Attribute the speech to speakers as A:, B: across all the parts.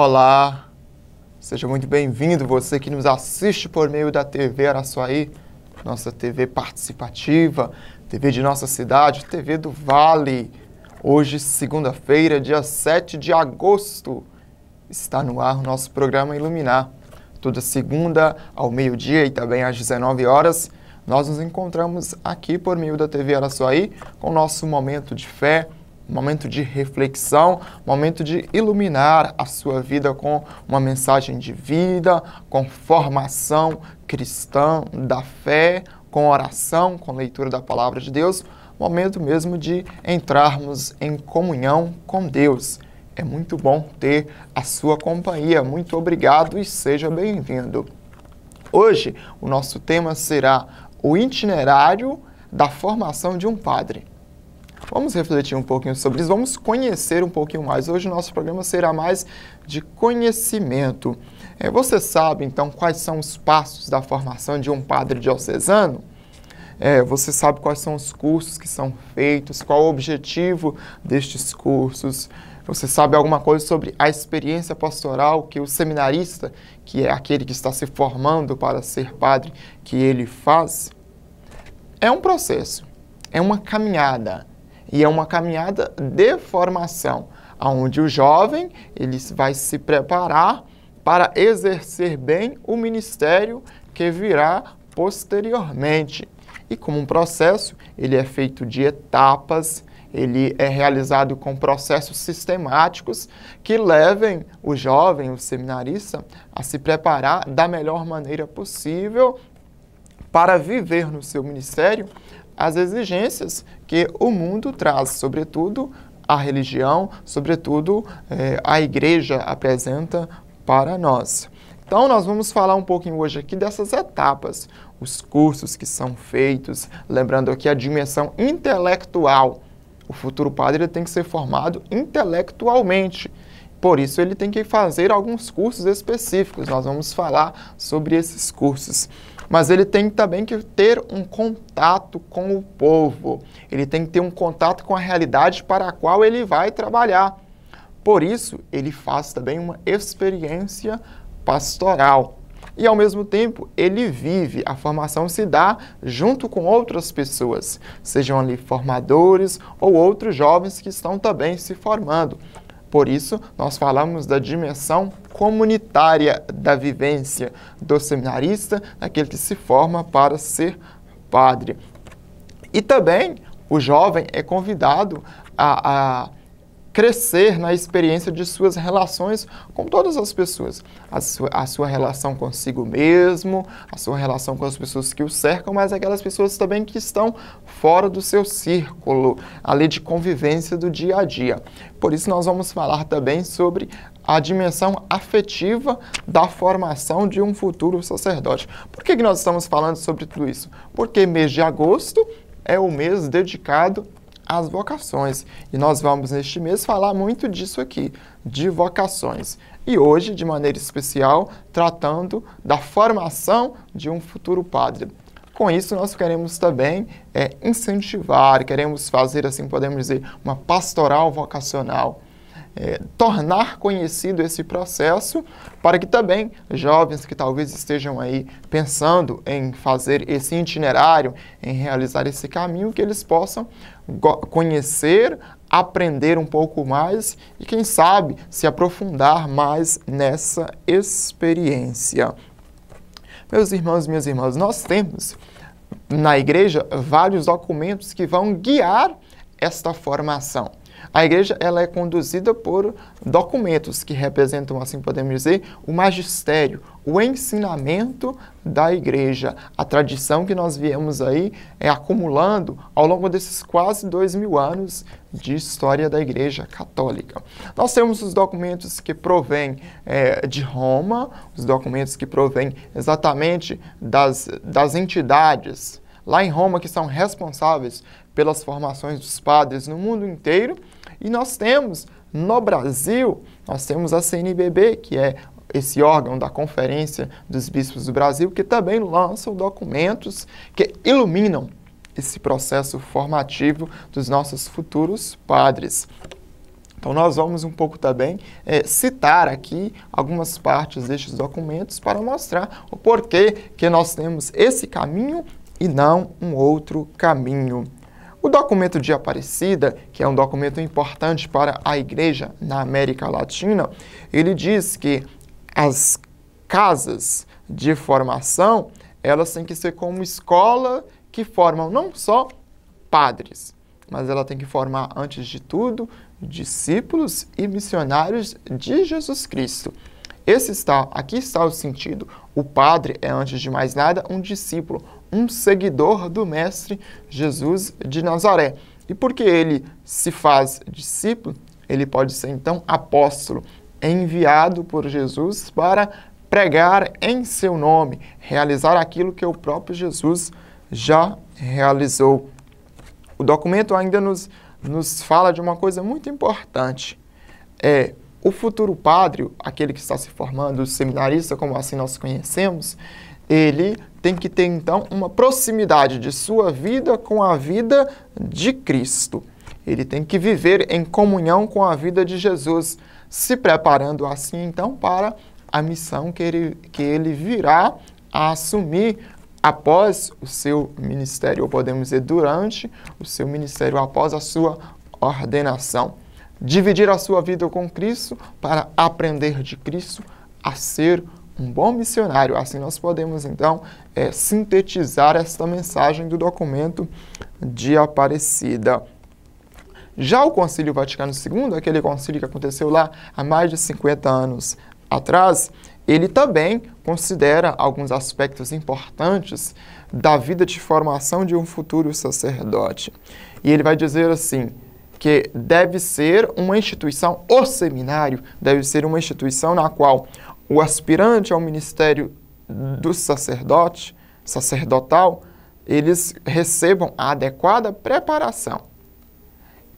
A: Olá, seja muito bem-vindo, você que nos assiste por meio da TV Araçuaí, nossa TV participativa, TV de nossa cidade, TV do Vale. Hoje, segunda-feira, dia 7 de agosto, está no ar o nosso programa Iluminar. Toda segunda ao meio-dia e também às 19 horas, nós nos encontramos aqui por meio da TV Araçuaí com o nosso momento de fé, momento de reflexão, momento de iluminar a sua vida com uma mensagem de vida, com formação cristã da fé, com oração, com leitura da palavra de Deus, momento mesmo de entrarmos em comunhão com Deus. É muito bom ter a sua companhia. Muito obrigado e seja bem-vindo. Hoje, o nosso tema será o itinerário da formação de um padre. Vamos refletir um pouquinho sobre isso, vamos conhecer um pouquinho mais. Hoje o nosso programa será mais de conhecimento. Você sabe, então, quais são os passos da formação de um padre diocesano? Você sabe quais são os cursos que são feitos, qual o objetivo destes cursos? Você sabe alguma coisa sobre a experiência pastoral que o seminarista, que é aquele que está se formando para ser padre, que ele faz? É um processo, é uma caminhada. E é uma caminhada de formação, onde o jovem ele vai se preparar para exercer bem o ministério que virá posteriormente. E como um processo, ele é feito de etapas, ele é realizado com processos sistemáticos que levem o jovem, o seminarista, a se preparar da melhor maneira possível para viver no seu ministério as exigências que o mundo traz, sobretudo a religião, sobretudo a igreja apresenta para nós. Então, nós vamos falar um pouquinho hoje aqui dessas etapas, os cursos que são feitos, lembrando aqui a dimensão intelectual. O futuro padre tem que ser formado intelectualmente, por isso ele tem que fazer alguns cursos específicos, nós vamos falar sobre esses cursos. Mas ele tem também que ter um contato com o povo. Ele tem que ter um contato com a realidade para a qual ele vai trabalhar. Por isso, ele faz também uma experiência pastoral. E, ao mesmo tempo, ele vive, a formação se dá junto com outras pessoas, sejam ali formadores ou outros jovens que estão também se formando. Por isso, nós falamos da dimensão comunitária da vivência do seminarista, daquele que se forma para ser padre. E também o jovem é convidado a crescer na experiência de suas relações com todas as pessoas. A sua relação consigo mesmo, a sua relação com as pessoas que o cercam, mas aquelas pessoas também que estão fora do seu círculo, ali de convivência do dia a dia. Por isso nós vamos falar também sobre a dimensão afetiva da formação de um futuro sacerdote. Por que nós estamos falando sobre tudo isso? Porque mês de agosto é o mês dedicado as vocações. E nós vamos, neste mês, falar muito disso aqui, de vocações. E hoje, de maneira especial, tratando da formação de um futuro padre. Com isso, nós queremos também incentivar, queremos fazer, assim podemos dizer, uma pastoral vocacional. Tornar conhecido esse processo para que também jovens que talvez estejam aí pensando em fazer esse itinerário, em realizar esse caminho, que eles possam conhecer, aprender um pouco mais e, quem sabe, se aprofundar mais nessa experiência. Meus irmãos e minhas irmãs, nós temos na igreja vários documentos que vão guiar esta formação. A igreja ela é conduzida por documentos que representam, assim podemos dizer, o magistério, o ensinamento da igreja, a tradição que nós viemos aí acumulando ao longo desses quase 2000 anos de história da igreja católica. Nós temos os documentos que provêm de Roma, os documentos que provêm exatamente das entidades lá em Roma que são responsáveis pelas formações dos padres no mundo inteiro. E nós temos, no Brasil, nós temos a CNBB, que é esse órgão da Conferência dos Bispos do Brasil, que também lançam documentos que iluminam esse processo formativo dos nossos futuros padres. Então, nós vamos um pouco também citar aqui algumas partes destes documentos para mostrar o porquê que nós temos esse caminho e não um outro caminho. O documento de Aparecida, que é um documento importante para a igreja na América Latina, ele diz que as casas de formação, elas têm que ser como escola que formam não só padres, mas ela tem que formar, antes de tudo, discípulos e missionários de Jesus Cristo. Aqui está o sentido. O padre é, antes de mais nada, um discípulo, um seguidor do Mestre Jesus de Nazaré. E porque ele se faz discípulo, ele pode ser, então, apóstolo, enviado por Jesus para pregar em seu nome, realizar aquilo que o próprio Jesus já realizou. O documento ainda nos fala de uma coisa muito importante. O futuro padre, aquele que está se formando, o seminarista, como assim nós conhecemos, ele tem que ter, então, uma proximidade de sua vida com a vida de Cristo. Ele tem que viver em comunhão com a vida de Jesus, se preparando assim, então, para a missão que ele virá a assumir após o seu ministério, ou podemos dizer, durante o seu ministério, após a sua ordenação. Dividir a sua vida com Cristo para aprender de Cristo a ser um bom missionário. Assim nós podemos, então, sintetizar esta mensagem do documento de Aparecida. Já o Concílio Vaticano II, aquele concílio que aconteceu lá há mais de 50 anos atrás, ele também considera alguns aspectos importantes da vida de formação de um futuro sacerdote. E ele vai dizer assim, que deve ser uma instituição, o seminário deve ser uma instituição na qual o aspirante ao ministério do sacerdotal, eles recebam a adequada preparação.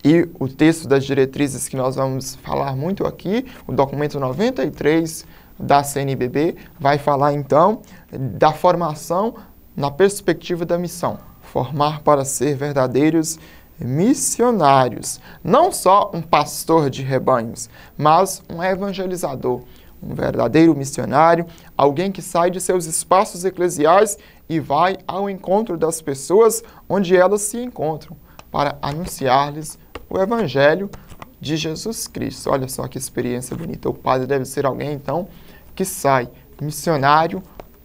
A: E o texto das diretrizes que nós vamos falar muito aqui, o documento 93 da CNBB, vai falar então da formação na perspectiva da missão. Formar para ser verdadeiros missionários. Não só um pastor de rebanhos, mas um evangelizador, um verdadeiro missionário, alguém que sai de seus espaços eclesiais e vai ao encontro das pessoas onde elas se encontram, para anunciar-lhes o Evangelho de Jesus Cristo. Olha só que experiência bonita. O padre deve ser alguém, então, que sai missionário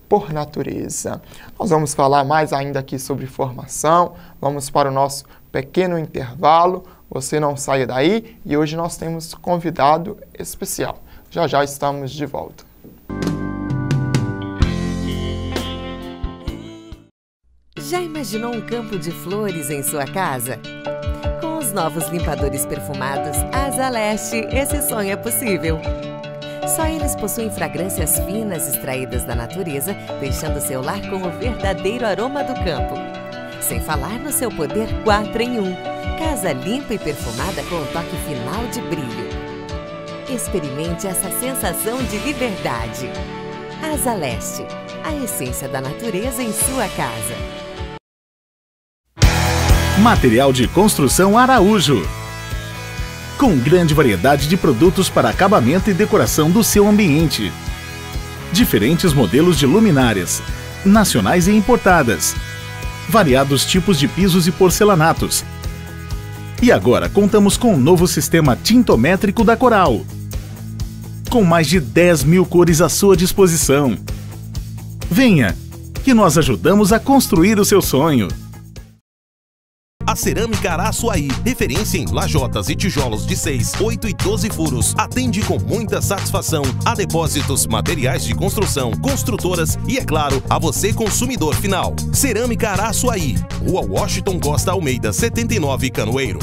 A: por natureza. Nós vamos falar mais ainda aqui sobre formação. Vamos para o nosso pequeno intervalo. Você não saia daí. E hoje nós temos convidado especial. Já já estamos de volta.
B: Já imaginou um campo de flores em sua casa? Com os novos limpadores perfumados Asa Leste, esse sonho é possível. Só eles possuem fragrâncias finas extraídas da natureza, deixando seu lar com o verdadeiro aroma do campo. Sem falar no seu poder 4 em 1. Casa limpa e perfumada com um toque final de brilho. Experimente essa sensação de liberdade. Asa Leste, a essência da natureza em sua casa.
C: Material de construção Araújo. Com grande variedade de produtos para acabamento e decoração do seu ambiente. Diferentes modelos de luminárias, nacionais e importadas. Variados tipos de pisos e porcelanatos. E agora contamos com o novo sistema tintométrico da Coral. Com mais de 10 mil cores à sua disposição. Venha, que nós ajudamos a construir o seu sonho.
D: A Cerâmica Araçuaí, referência em lajotas e tijolos de 6, 8 e 12 furos, atende com muita satisfação a depósitos, materiais de construção, construtoras e, é claro, a você consumidor final. Cerâmica Araçuaí, Rua Washington Costa Almeida, 79, Canoeiro.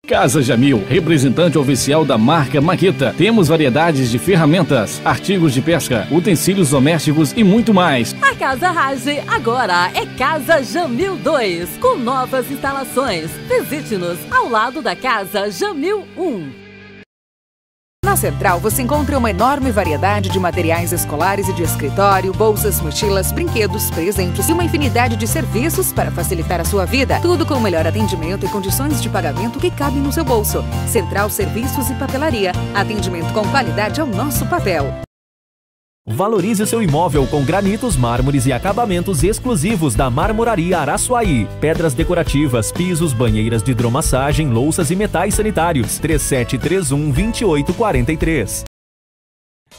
E: Casa Jamil, representante oficial da marca Makita. Temos variedades de ferramentas, artigos de pesca, utensílios domésticos e muito mais.
F: A Casa Rage agora é Casa Jamil 2, com novas instalações. Visite-nos ao lado da Casa Jamil 1.
G: Na Central, você encontra uma enorme variedade de materiais escolares e de escritório, bolsas, mochilas, brinquedos, presentes e uma infinidade de serviços para facilitar a sua vida. Tudo com o melhor atendimento e condições de pagamento que cabem no seu bolso. Central Serviços e Papelaria. Atendimento com qualidade é o nosso papel.
H: Valorize o seu imóvel com granitos, mármores e acabamentos exclusivos da Marmoraria Araçuaí. Pedras decorativas, pisos, banheiras de hidromassagem, louças e metais sanitários. 3731-2843.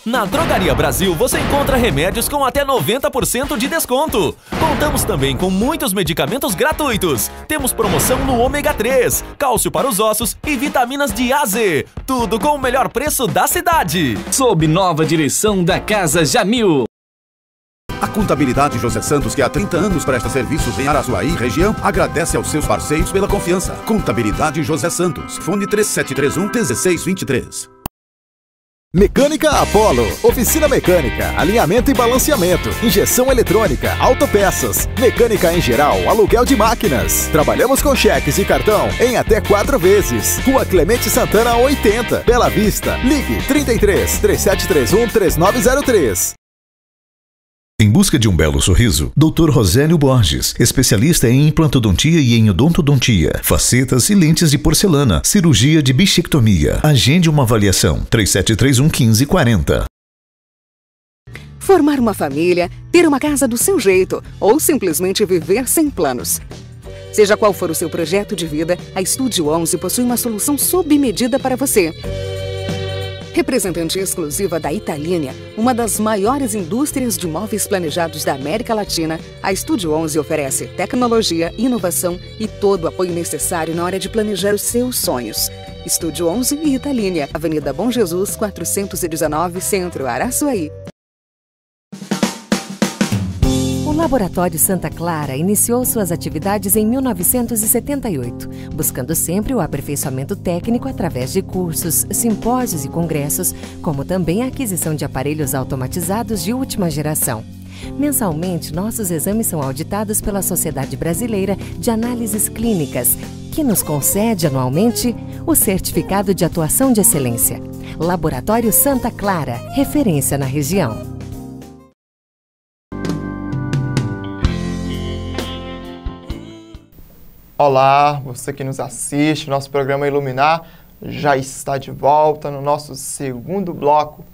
H: Na Drogaria Brasil você encontra remédios com até 90% de desconto. Contamos também com muitos medicamentos gratuitos. Temos promoção no ômega 3, cálcio para os ossos e vitaminas de A a Z. Tudo com o melhor preço da cidade.
E: Sob nova direção da Casa Jamil.
I: A Contabilidade José Santos, que há 30 anos presta serviços em Araçuaí e região, agradece aos seus parceiros pela confiança. Contabilidade José Santos. Fone 3731-1623.
J: Mecânica Apollo, oficina mecânica, alinhamento e balanceamento, injeção eletrônica, autopeças, mecânica em geral, aluguel de máquinas. Trabalhamos com cheques e cartão em até 4 vezes. Rua Clemente Santana 80, Bela Vista. Ligue 33 3731 3903.
K: Em busca de um belo sorriso, Dr. Rosélio Borges, especialista em implantodontia e em odontodontia, facetas e lentes de porcelana, cirurgia de bichectomia. Agende uma avaliação. 3731-1540.
G: Formar uma família, ter uma casa do seu jeito ou simplesmente viver sem planos. Seja qual for o seu projeto de vida, a Estúdio 11 possui uma solução sob medida para você. Representante exclusiva da Italínia, uma das maiores indústrias de móveis planejados da América Latina, a Estúdio 11 oferece tecnologia, inovação e todo o apoio necessário na hora de planejar os seus sonhos. Estúdio 11 e Italínia, Avenida Bom Jesus, 419, Centro, Araçuaí.
B: O Laboratório Santa Clara iniciou suas atividades em 1978, buscando sempre o aperfeiçoamento técnico através de cursos, simpósios e congressos, como também a aquisição de aparelhos automatizados de última geração. Mensalmente, nossos exames são auditados pela Sociedade Brasileira de Análises Clínicas, que nos concede anualmente o Certificado de Atuação de Excelência. Laboratório Santa Clara, referência na região.
A: Olá, você que nos assiste, nosso programa Iluminar já está de volta no nosso segundo bloco.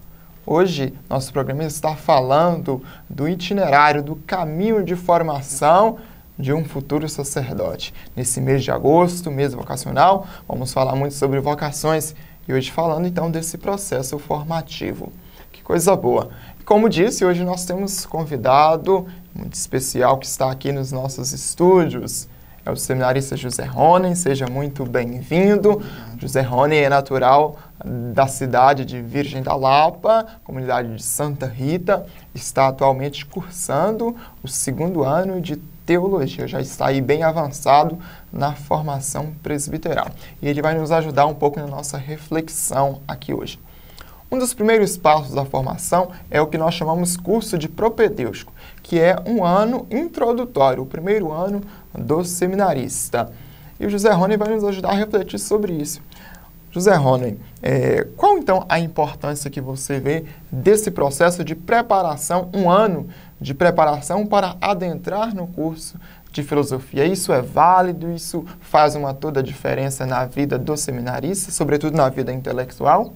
A: Hoje, nosso programa está falando do itinerário, do caminho de formação de um futuro sacerdote. Nesse mês de agosto, mês vocacional, vamos falar muito sobre vocações e hoje falando então desse processo formativo. Que coisa boa! E como disse, hoje nós temos convidado muito especial que está aqui nos nossos estúdios. É o seminarista José Rony, seja muito bem-vindo. José Rony é natural da cidade de Virgem da Lapa, comunidade de Santa Rita, está atualmente cursando o 2º ano de teologia, já está aí bem avançado na formação presbiteral. E ele vai nos ajudar um pouco na nossa reflexão aqui hoje. Um dos primeiros passos da formação é o que nós chamamos curso de propedêutico, que é um ano introdutório, o primeiro ano do seminarista. E o José Rony vai nos ajudar a refletir sobre isso. José Rony, qual então a importância que você vê desse processo de preparação, um ano de preparação para adentrar no curso de filosofia? Isso é válido? Isso faz toda a diferença na vida do seminarista, sobretudo na vida intelectual?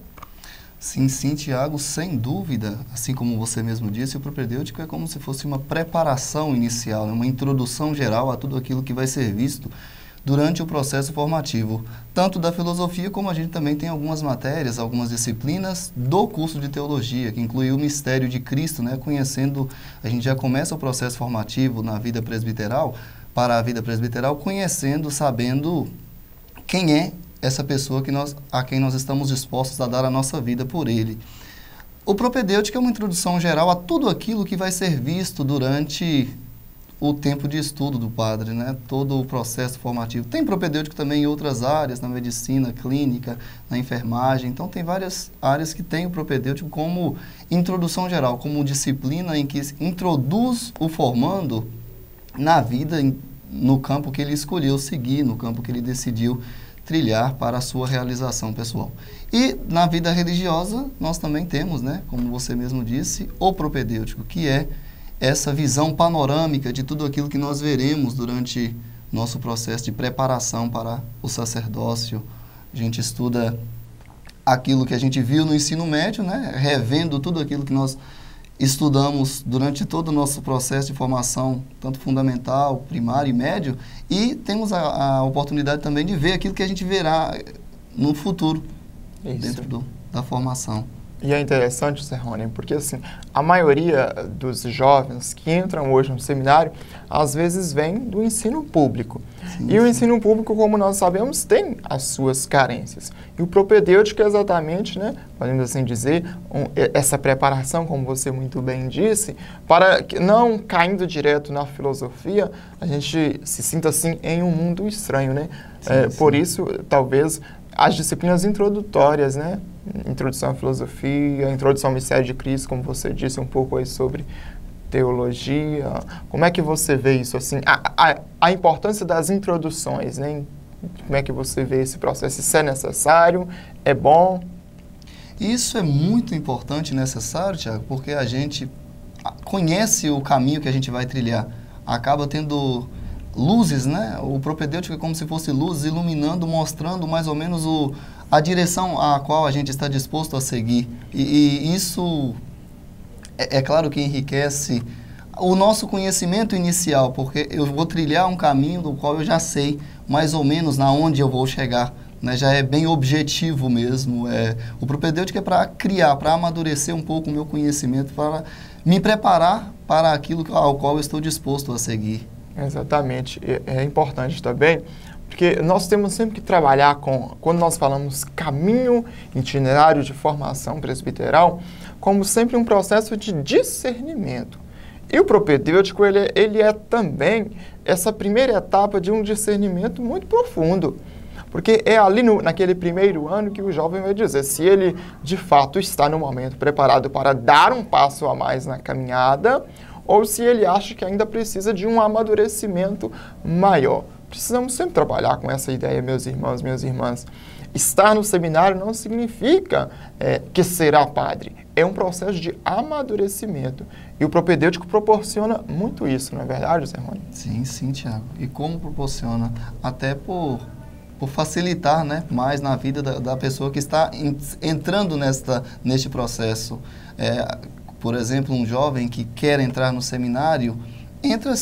L: Sim, Tiago, sem dúvida, assim como você mesmo disse, o propedêutico é como se fosse uma preparação inicial, uma introdução geral a tudo aquilo que vai ser visto durante o processo formativo, tanto da filosofia como a gente também tem algumas matérias, algumas disciplinas do curso de teologia, que inclui o mistério de Cristo, né? Conhecendo, a gente já começa o processo formativo na vida presbiteral, para a vida presbiteral, conhecendo, sabendo quem é essa pessoa a quem nós estamos dispostos a dar a nossa vida por ele. O propedêutico é uma introdução geral a tudo aquilo que vai ser visto durante o tempo de estudo do padre, né? Todo o processo formativo. Tem propedêutico também em outras áreas, na medicina, clínica, na enfermagem. Então, tem várias áreas que tem o propedêutico como introdução geral, como disciplina em que introduz o formando na vida, no campo que ele escolheu seguir, no campo que ele decidiu trilhar para a sua realização pessoal. E na vida religiosa, nós também temos, né, como você mesmo disse, o propedêutico, que é essa visão panorâmica de tudo aquilo que nós veremos durante nosso processo de preparação para o sacerdócio. A gente estuda aquilo que a gente viu no ensino médio, né, revendo tudo aquilo que nós estudamos durante todo o nosso processo de formação, tanto fundamental, primário e médio, e temos a oportunidade também de ver aquilo que a gente verá no futuro, dentro da formação.
A: E é interessante, Zé Rony, porque assim, a maioria dos jovens que entram hoje no seminário, às vezes vem do ensino público. Sim, e o ensino público, como nós sabemos, tem as suas carências. E o propedêutico é exatamente, né, podemos assim dizer, essa preparação, como você muito bem disse, para que não caindo direto na filosofia, a gente se sinta assim em um mundo estranho, né? Sim. Por isso, talvez, as disciplinas introdutórias, né? Introdução à filosofia, introdução ao mistério de Cristo, como você disse um pouco aí sobre teologia. Como é que você vê isso, assim, a importância das introduções, né? Como é que você vê esse processo? Isso é necessário? É bom?
L: Isso é muito importante e necessário, Tiago, porque a gente conhece o caminho que a gente vai trilhar. Acaba tendo luzes, né? O propedêutico é como se fosse luzes iluminando, mostrando mais ou menos a direção a qual a gente está disposto a seguir. E isso, é claro que enriquece o nosso conhecimento inicial, porque eu vou trilhar um caminho do qual eu já sei mais ou menos na onde eu vou chegar, né? Já é bem objetivo mesmo. O propedêutico é para criar, para amadurecer um pouco o meu conhecimento, para me preparar para aquilo ao qual eu estou disposto a seguir.
A: Exatamente. É importante também, porque nós temos sempre que trabalhar quando nós falamos caminho itinerário de formação presbiteral, como sempre um processo de discernimento. E o propedêutico, ele é também essa primeira etapa de um discernimento muito profundo. Porque é ali naquele primeiro ano que o jovem vai dizer se ele, de fato, está no momento preparado para dar um passo a mais na caminhada, ou se ele acha que ainda precisa de um amadurecimento maior. Precisamos sempre trabalhar com essa ideia, meus irmãos, minhas irmãs. Estar no seminário não significa que será padre. É um processo de amadurecimento. E o propedêutico proporciona muito isso, não é verdade, Zé Rony?
L: Sim, sim, Tiago. E como proporciona? Até por facilitar, né, mais na vida da pessoa que está entrando neste processo. Por exemplo, um jovem que quer entrar no seminário, entra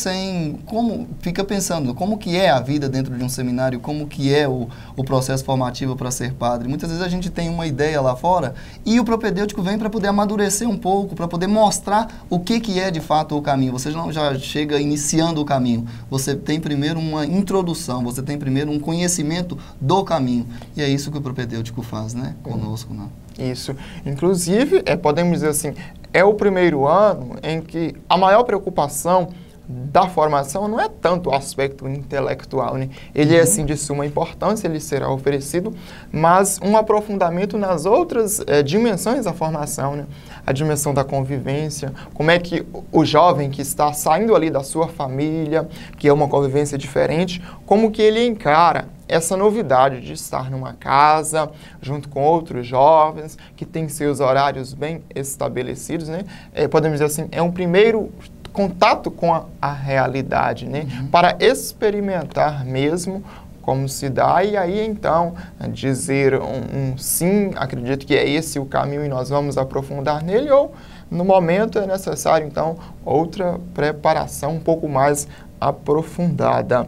L: fica pensando como que é a vida dentro de um seminário, como que é o processo formativo para ser padre. Muitas vezes a gente tem uma ideia lá fora e o propedêutico vem para poder amadurecer um pouco, para poder mostrar o que é de fato o caminho. Você não já chega iniciando o caminho, você tem primeiro uma introdução, você tem primeiro um conhecimento do caminho. E é isso que o propedêutico faz, né, conosco, né?
A: Isso. Inclusive, podemos dizer assim, é o primeiro ano em que a maior preocupação da formação não é tanto o aspecto intelectual, né? Ele é, assim, de suma importância, ele será oferecido, mas um aprofundamento nas outras dimensões da formação, né? A dimensão da convivência, como é que o jovem que está saindo ali da sua família, que é uma convivência diferente, como que ele encara essa novidade de estar numa casa, junto com outros jovens, que têm seus horários bem estabelecidos, né? Podemos dizer assim, é um primeiro contato com a realidade, né? Para experimentar mesmo como se dá, e aí então dizer um sim, acredito que é esse o caminho e nós vamos aprofundar nele, ou no momento é necessário então outra preparação um pouco mais aprofundada.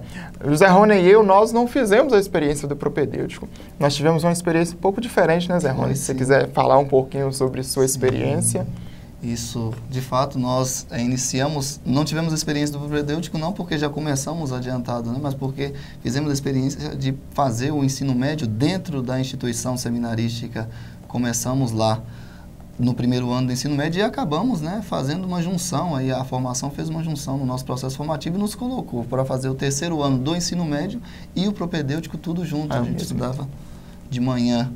A: Zé Rony e nós não fizemos a experiência do propedêutico. Nós tivemos uma experiência um pouco diferente, né, Zé Rony? Se você quiser falar um pouquinho sobre sua experiência.
L: Isso, de fato, nós iniciamos, não tivemos a experiência do propedêutico não porque já começamos adiantado, né, mas porque fizemos a experiência de fazer o ensino médio dentro da instituição seminarística. Começamos lá no primeiro ano do ensino médio e acabamos, né, fazendo uma junção. Aí a formação fez uma junção no nosso processo formativo e nos colocou para fazer o terceiro ano do ensino médio e o propedêutico tudo junto. A gente estudava de manhã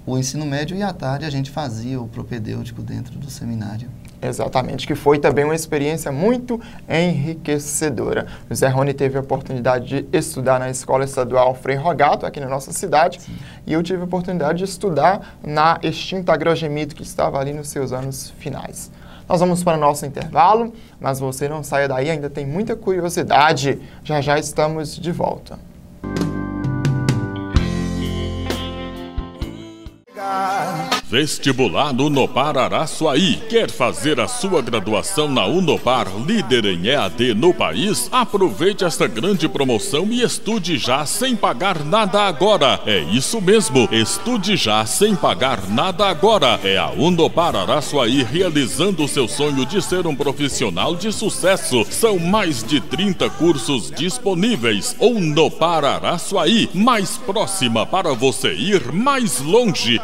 L: o ensino médio e à tarde a gente fazia o propedêutico dentro do seminário.
A: Exatamente, que foi também uma experiência muito enriquecedora. O Zé Rony teve a oportunidade de estudar na Escola Estadual Frei Rogato, aqui na nossa cidade, sim, e eu tive a oportunidade de estudar na extinta Agrogemito, que estava ali nos seus anos finais. Nós vamos para o nosso intervalo, mas você não saia daí, ainda tem muita curiosidade. Já já estamos de volta.
M: Vestibular Unopar Araçuaí. Quer fazer a sua graduação na Unopar, líder em EAD no país? Aproveite esta grande promoção e estude já sem pagar nada agora. É isso mesmo, estude já sem pagar nada agora. É a Unopar Araçuaí realizando o seu sonho de ser um profissional de sucesso. São mais de 30 cursos disponíveis. Unopar Araçuaí, mais próxima para você ir mais longe.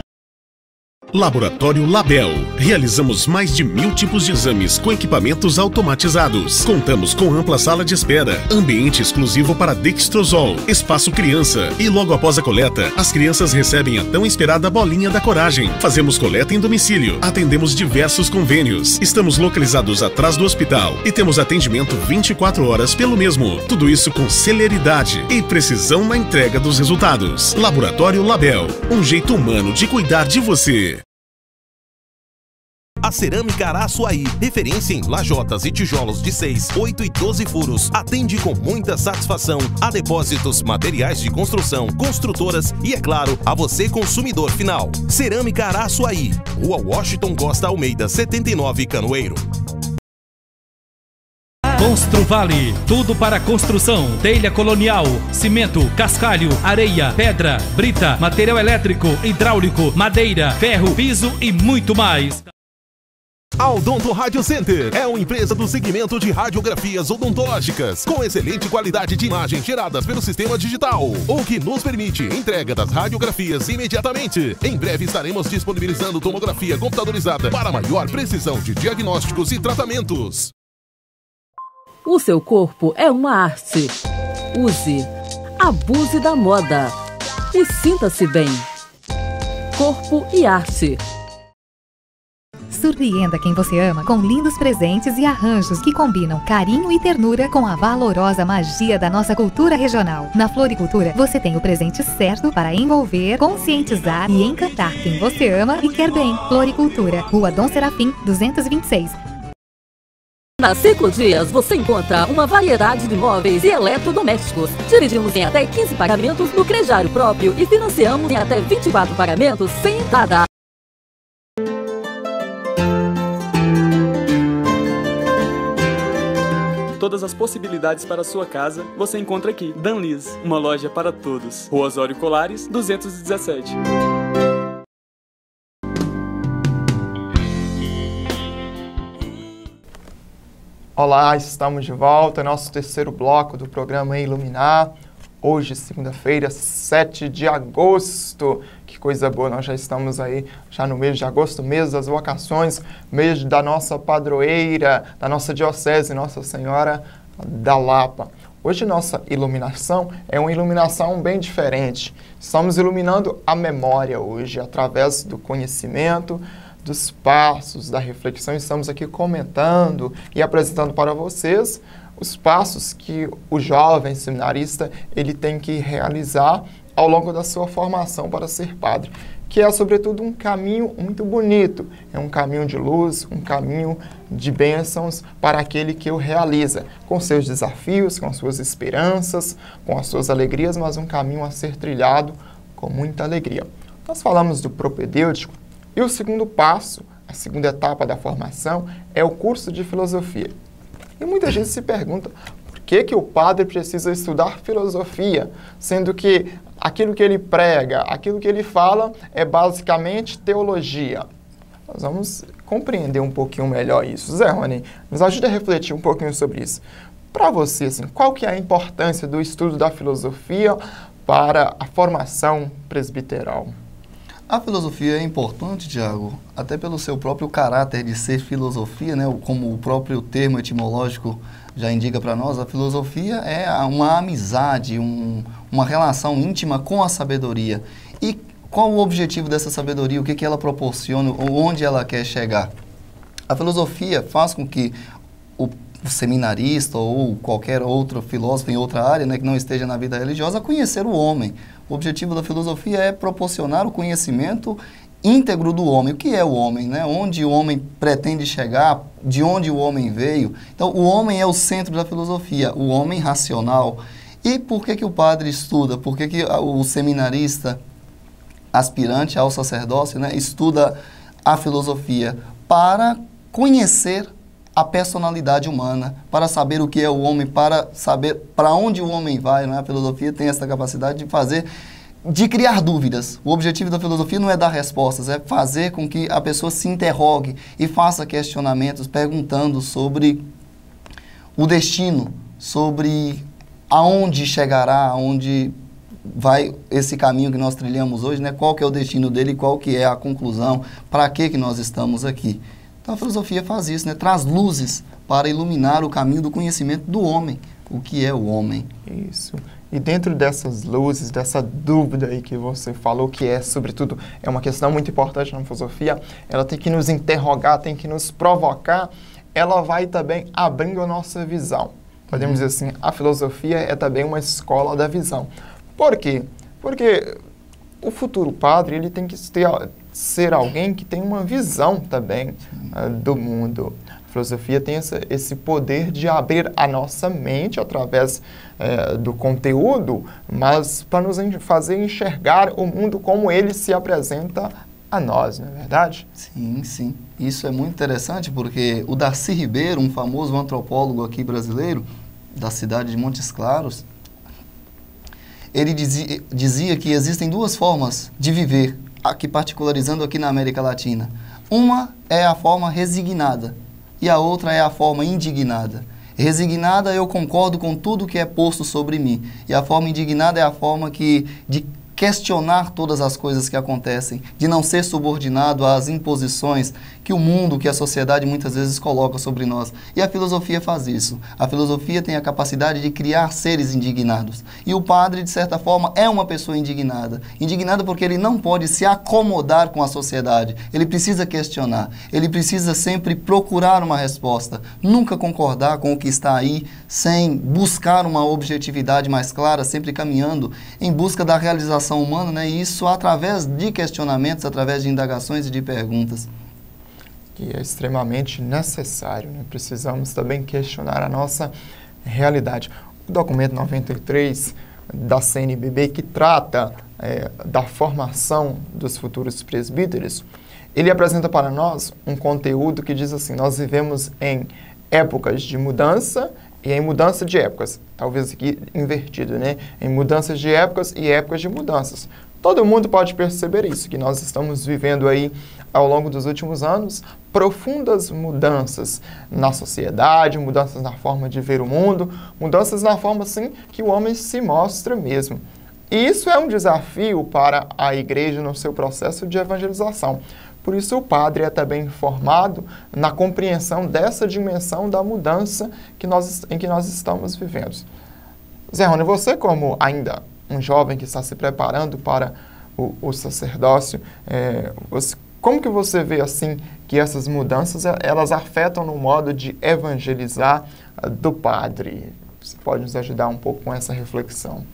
N: Laboratório Label. Realizamos mais de 1000 tipos de exames com equipamentos automatizados. Contamos com ampla sala de espera, ambiente exclusivo para Dextrosol, espaço criança. E logo após a coleta, as crianças recebem a tão esperada bolinha da coragem. Fazemos coleta em domicílio. Atendemos diversos convênios. Estamos localizados atrás do hospital e temos atendimento 24 horas pelo mesmo. Tudo isso com celeridade e precisão na entrega dos resultados. Laboratório Label. Um jeito humano de cuidar de você.
D: A Cerâmica Araçuaí, referência em lajotas e tijolos de 6, 8 e 12 furos, atende com muita satisfação a depósitos, materiais de construção, construtoras e, é claro, a você consumidor final. Cerâmica Araçuaí, Rua Washington Costa Almeida, 79, Canoeiro.
O: Construvale, tudo para construção, telha colonial, cimento, cascalho, areia, pedra, brita, material elétrico, hidráulico, madeira, ferro, piso e muito mais.
D: A Odonto Radio Center é uma empresa do segmento de radiografias odontológicas, com excelente qualidade de imagem geradas pelo sistema digital, o que nos permite entrega das radiografias imediatamente. Em breve estaremos disponibilizando tomografia computadorizada para maior precisão de diagnósticos e tratamentos.
F: O seu corpo é uma arte. Use, abuse da moda e sinta-se bem. Corpo e arte.
P: Surpreenda quem você ama com lindos presentes e arranjos que combinam carinho e ternura com a valorosa magia da nossa cultura regional. Na Floricultura, você tem o presente certo para envolver, conscientizar e encantar quem você ama e quer bem. Floricultura, Rua Dom Serafim, 226.
F: Na 5 Dias você encontra uma variedade de móveis e eletrodomésticos. Dividimos em até 15 pagamentos no crediário próprio e financiamos em até 24 pagamentos sem entrada.
Q: Todas as possibilidades para a sua casa você encontra aqui. Danlis, uma loja para todos. Rua Osório Colares, 217.
A: Olá, estamos de volta, nosso terceiro bloco do programa Iluminar. Hoje, segunda-feira, 7 de agosto. Que coisa boa, nós já estamos aí, já no mês de agosto, mês das vocações, mês da nossa padroeira, da nossa diocese, Nossa Senhora da Lapa. Hoje nossa iluminação é uma iluminação bem diferente. Estamos iluminando a memória hoje, através do conhecimento, dos passos, da reflexão. Estamos aqui comentando e apresentando para vocês os passos que o jovem seminarista ele tem que realizar ao longo da sua formação para ser padre, que é, sobretudo, um caminho muito bonito. É um caminho de luz, um caminho de bênçãos para aquele que o realiza, com seus desafios, com suas esperanças, com as suas alegrias, mas um caminho a ser trilhado com muita alegria. Nós falamos do propedêutico e o segundo passo, a segunda etapa da formação, é o curso de filosofia. E muita gente se pergunta por que o padre precisa estudar filosofia, sendo que aquilo que ele prega, aquilo que ele fala é basicamente teologia. Nós vamos compreender um pouquinho melhor isso. Zé Rony, nos ajude a refletir um pouquinho sobre isso. Para você, assim, qual que é a importância do estudo da filosofia para a formação presbiteral?
L: A filosofia é importante, Tiago, até pelo seu próprio caráter de ser filosofia, né? Como o próprio termo etimológico já indica para nós, a filosofia é uma amizade, uma relação íntima com a sabedoria. E qual o objetivo dessa sabedoria? O que ela proporciona? Onde ela quer chegar? A filosofia faz com que o seminarista ou qualquer outro filósofo em outra área, né, que não esteja na vida religiosa, conhecer o homem. O objetivo da filosofia é proporcionar o conhecimento íntegro do homem. O que é o homem, né? Onde o homem pretende chegar, de onde o homem veio. Então, o homem é o centro da filosofia, o homem racional. E por que o padre estuda? Por que o seminarista aspirante ao sacerdócio, né, estuda a filosofia? Para conhecer a personalidade humana, para saber o que é o homem, para saber para onde o homem vai, né? A filosofia tem essa capacidade de criar dúvidas. O objetivo da filosofia não é dar respostas, é fazer com que a pessoa se interrogue e faça questionamentos, perguntando sobre o destino, sobre aonde chegará, aonde vai esse caminho que nós trilhamos hoje, né? Qual que é o destino dele, qual que é a conclusão, para que nós estamos aqui. Então a filosofia faz isso, né? Traz luzes para iluminar o caminho do conhecimento do homem, o que é o homem.
A: Isso. E dentro dessas luzes, dessa dúvida aí que você falou, que é, sobretudo, é uma questão muito importante na filosofia, ela tem que nos interrogar, tem que nos provocar, ela vai também abrindo a nossa visão. Podemos dizer assim, a filosofia é também uma escola da visão. Por quê? Porque o futuro padre, ele tem que ser alguém que tem uma visão também do mundo. A filosofia tem esse poder de abrir a nossa mente através do conteúdo, mas para nos fazer enxergar o mundo como ele se apresenta a nós, não é verdade?
L: Sim, sim. Isso é muito interessante porque o Darcy Ribeiro, um famoso antropólogo aqui brasileiro, da cidade de Montes Claros, ele dizia que existem duas formas de viver, aqui particularizando aqui na América Latina. Uma é a forma resignada e a outra é a forma indignada. Resignada, eu concordo com tudo que é posto sobre mim. E a forma indignada é a forma de questionar todas as coisas que acontecem, de não ser subordinado às imposições que o mundo, que a sociedade muitas vezes coloca sobre nós. E a filosofia faz isso. A filosofia tem a capacidade de criar seres indignados. E o padre, de certa forma, é uma pessoa indignada. Indignada porque ele não pode se acomodar com a sociedade. Ele precisa questionar. Ele precisa sempre procurar uma resposta. Nunca concordar com o que está aí, sem buscar uma objetividade mais clara, sempre caminhando em busca da realização humana, né? E isso através de questionamentos, através de indagações e de perguntas.
A: Que é extremamente necessário, né? Precisamos também questionar a nossa realidade. O documento 93 da CNBB, que trata da formação dos futuros presbíteros, ele apresenta para nós um conteúdo que diz assim: nós vivemos em épocas de mudança e em mudança de épocas. Talvez aqui invertido, né? Em mudanças de épocas e épocas de mudanças. Todo mundo pode perceber isso, que nós estamos vivendo aí, ao longo dos últimos anos, profundas mudanças na sociedade, mudanças na forma de ver o mundo, mudanças na forma, assim, que o homem se mostra mesmo. E isso é um desafio para a igreja no seu processo de evangelização. Por isso o padre é também formado na compreensão dessa dimensão da mudança em que nós estamos vivendo. Zé Rony, você como ainda um jovem que está se preparando para o sacerdócio, como que você vê assim que essas mudanças elas afetam no modo de evangelizar do padre? Você pode nos ajudar um pouco com essa reflexão?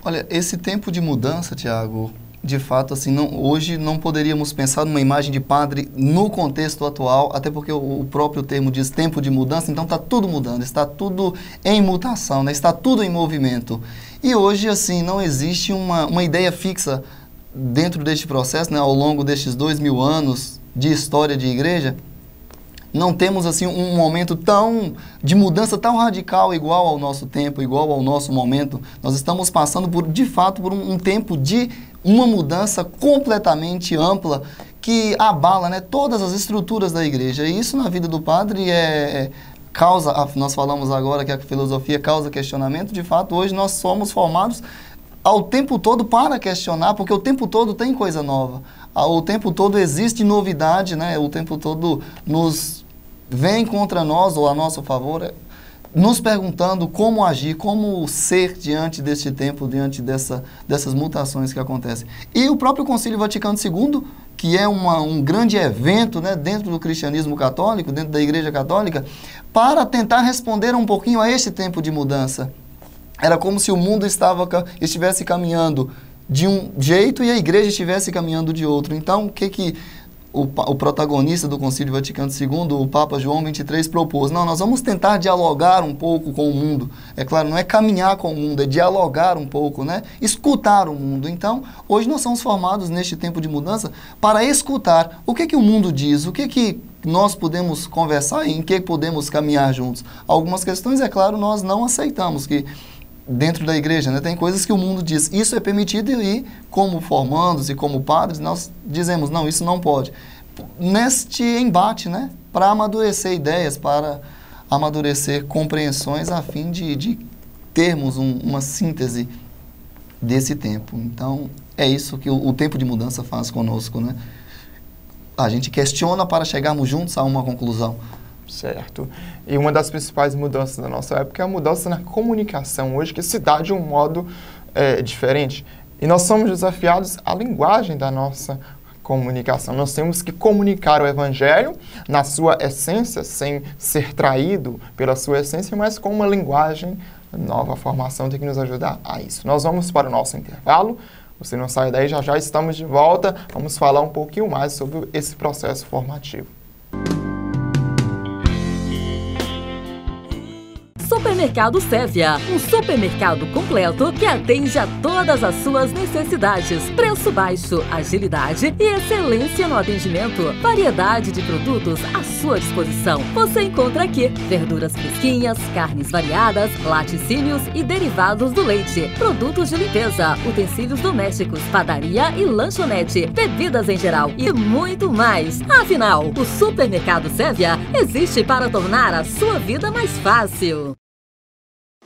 L: Olha, esse tempo de mudança, Tiago, de fato, assim, hoje não poderíamos pensar numa imagem de padre no contexto atual, até porque o próprio termo diz tempo de mudança, então está tudo mudando, está tudo em mutação, né? Está tudo em movimento. E hoje, assim, não existe uma ideia fixa dentro deste processo, né? Ao longo destes 2000 anos de história de igreja, não temos assim um momento de mudança tão radical igual ao nosso tempo, igual ao nosso momento. Nós estamos passando de fato por um tempo de uma mudança completamente ampla que abala, né, todas as estruturas da igreja. E isso na vida do padre nós falamos agora que a filosofia causa questionamento. De fato, hoje nós somos formados ao tempo todo para questionar, porque o tempo todo tem coisa nova. O tempo todo existe novidade, né? O tempo todo nos vem contra nós ou a nosso favor, nos perguntando como agir, como ser diante deste tempo, diante dessas mutações que acontecem. E o próprio Concílio Vaticano II, que é um grande evento, né, dentro do cristianismo católico, dentro da Igreja Católica, para tentar responder um pouquinho a esse tempo de mudança. Era como se o mundo estivesse caminhando de um jeito e a Igreja estivesse caminhando de outro. Então, o que o protagonista do Concílio Vaticano II, o Papa João XXIII, propôs? Não, nós vamos tentar dialogar um pouco com o mundo. É claro, não é caminhar com o mundo, é dialogar um pouco, né? Escutar o mundo. Então, hoje nós somos formados neste tempo de mudança para escutar o que o mundo diz, o que nós podemos conversar e em que podemos caminhar juntos. Algumas questões, é claro, nós não aceitamos, que dentro da igreja, né, tem coisas que o mundo diz, isso é permitido, e como formandos e como padres, nós dizemos, não, isso não pode. Neste embate, né, para amadurecer ideias, para amadurecer compreensões, a fim de termos uma síntese desse tempo. Então, é isso que o tempo de mudança faz conosco, né? A gente questiona para chegarmos juntos a uma conclusão.
A: Certo. E uma das principais mudanças da nossa época é a mudança na comunicação hoje, que se dá de um modo diferente. E nós somos desafiados à linguagem da nossa comunicação. Nós temos que comunicar o Evangelho na sua essência, sem ser traído pela sua essência, mas com uma linguagem nova. A formação tem que nos ajudar a isso. Nós vamos para o nosso intervalo. Você não sai daí, já estamos de volta. Vamos falar um pouquinho mais sobre esse processo formativo.
F: Supermercado Sévia, um supermercado completo que atende a todas as suas necessidades. Preço baixo, agilidade e excelência no atendimento. Variedade de produtos à sua disposição. Você encontra aqui verduras fresquinhas, carnes variadas, laticínios e derivados do leite, produtos de limpeza, utensílios domésticos, padaria e lanchonete, bebidas em geral e muito mais. Afinal, o Supermercado Sévia existe para tornar a sua vida mais fácil.